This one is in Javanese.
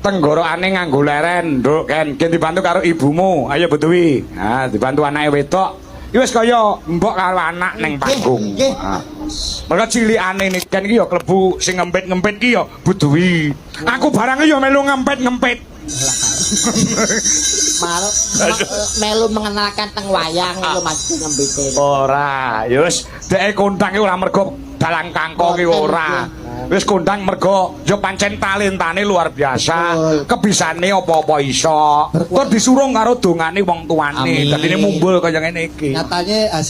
tenggorokane nganggo leren, Nduk, Ken. Ki dibantu karo ibumu. Ayo Betuwi. Nah, dibantu anake wedok. Iki wis kaya mbok karo anak ning panggung. Mergo cilikane iki Ken iki ya klebu sing ngempit-ngempit ki ya Betuwi. Aku barang ya melu ngempit-ngempit. Melu mengenalkan teng wayang lho Mas ngempite. Ora, ya wis dhek kondang iki ora mergo dalang kangkong iki ora. Wis kondang mergo ya pancen talentane luar biasa. Kebisane apa-apa iso. Tur disurung karo dongane wong tuane. Dadine mumbul kaya ngene iki. Nyatane